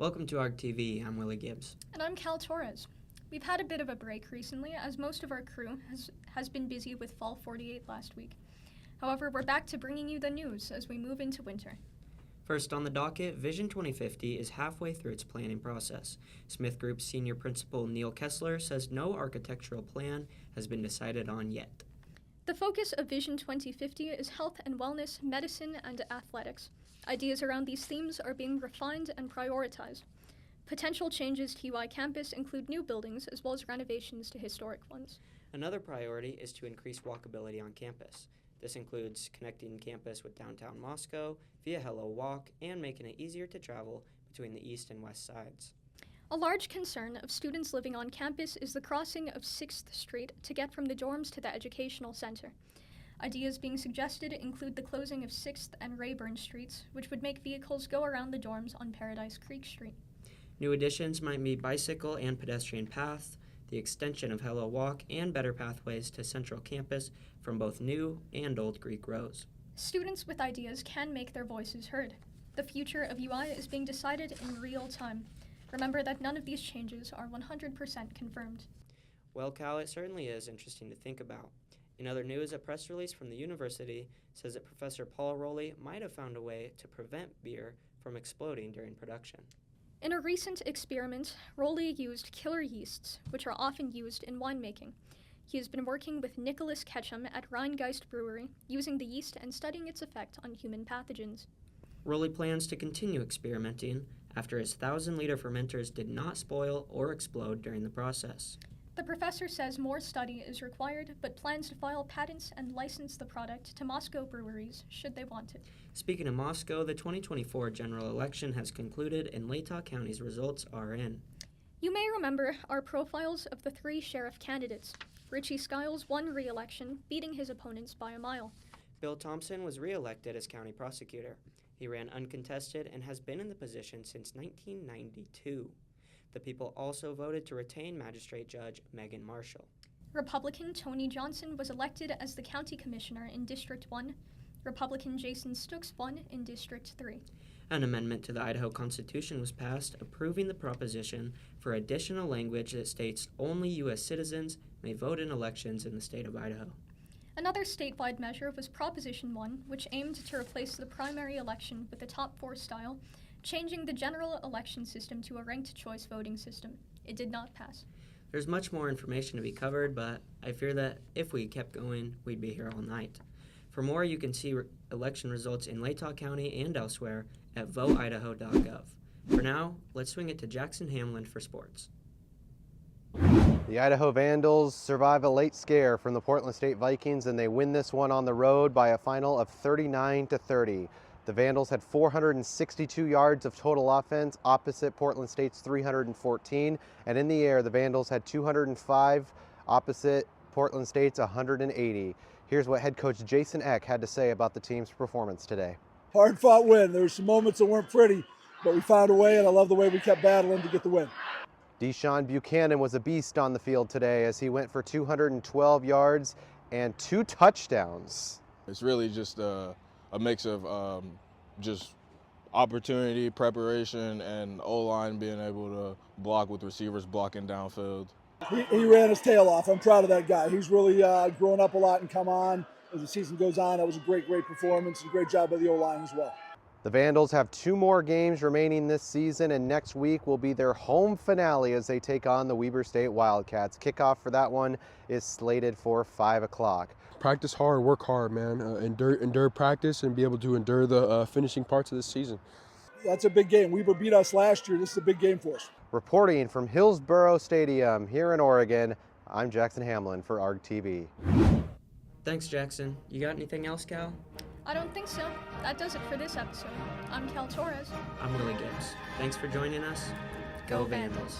Welcome to ArgTV. I'm Willie Gibbs. And I'm Torres. We've had a bit of a break recently, as most of our crew has been busy with Fall 48 last week. However, we're back to bringing you the news as we move into winter. First on the docket, Vision 2050 is halfway through its planning process. Smith Group's senior principal Neil Kessler says no architectural plan has been decided on yet. The focus of Vision 2050 is health and wellness, medicine, and athletics. Ideas around these themes are being refined and prioritized. Potential changes to UI campus include new buildings as well as renovations to historic ones. Another priority is to increase walkability on campus. This includes connecting campus with downtown Moscow via Hello Walk and making it easier to travel between the east and west sides. A large concern of students living on campus is the crossing of 6th Street to get from the dorms to the educational center. Ideas being suggested include the closing of 6th and Rayburn Streets, which would make vehicles go around the dorms on Paradise Creek Street. New additions might be bicycle and pedestrian paths, the extension of Hello Walk, and better pathways to Central Campus from both new and old Greek rows. Students with ideas can make their voices heard. The future of UI is being decided in real time. Remember that none of these changes are 100% confirmed. Well, Cal, it certainly is interesting to think about. In other news, a press release from the university says that Professor Paul Rowley might have found a way to prevent beer from exploding during production. In a recent experiment, Rowley used killer yeasts, which are often used in winemaking. He has been working with Nicholas Ketchum at Rheingeist Brewery, using the yeast and studying its effect on human pathogens. Rowley plans to continue experimenting after his 1,000-liter fermenters did not spoil or explode during the process. The professor says more study is required, but plans to file patents and license the product to Moscow breweries should they want it. Speaking of Moscow, the 2024 general election has concluded and Latah County's results are in. You may remember our profiles of the 3 sheriff candidates. Richie Skiles won re-election, beating his opponents by a mile. Bill Thompson was re-elected as county prosecutor. He ran uncontested and has been in the position since 1992. The people also voted to retain Magistrate Judge Megan Marshall. Republican Tony Johnson was elected as the county commissioner in District 1. Republican Jason Stooks won in District 3. An amendment to the Idaho Constitution was passed approving the proposition for additional language that states only U.S. citizens may vote in elections in the state of Idaho. Another statewide measure was Proposition 1, which aimed to replace the primary election with the top 4 style, changing the general election system to a ranked choice voting system. It did not pass. There's much more information to be covered, but I fear that if we kept going, we'd be here all night. For more, you can see election results in Latah County and elsewhere at voteidaho.gov. For now, let's swing it to Jackson Hamelund for sports. The Idaho Vandals survive a late scare from the Portland State Vikings, and they win this one on the road by a final of 39-30. The Vandals had 462 yards of total offense opposite Portland State's 314, and in the air the Vandals had 205 opposite Portland State's 180. Here's what head coach Jason Eck had to say about the team's performance today. Hard-fought win. There were some moments that weren't pretty, but we found a way, and I love the way we kept battling to get the win. Deshaun Buchanan was a beast on the field today as he went for 212 yards and 2 touchdowns. It's really just a mix of just opportunity, preparation, and O-line being able to block with receivers blocking downfield. He ran his tail off. I'm proud of that guy. He's really grown up a lot and come on as the season goes on. That was a great performance and a great job by the O-line as well. The Vandals have 2 more games remaining this season, and next week will be their home finale as they take on the Weber State Wildcats. Kickoff for that one is slated for 5 o'clock. Practice hard, work hard, man. Endure practice and be able to endure the finishing parts of this season. That's a big game. Weber beat us last year. This is a big game for us. Reporting from Hillsboro Stadium here in Oregon, I'm Jackson Hamelund for ArgTV. Thanks, Jackson. You got anything else, Cal? I don't think so. That does it for this episode. I'm Torres. I'm Willie Gibbs. Thanks for joining us. Go Vandals.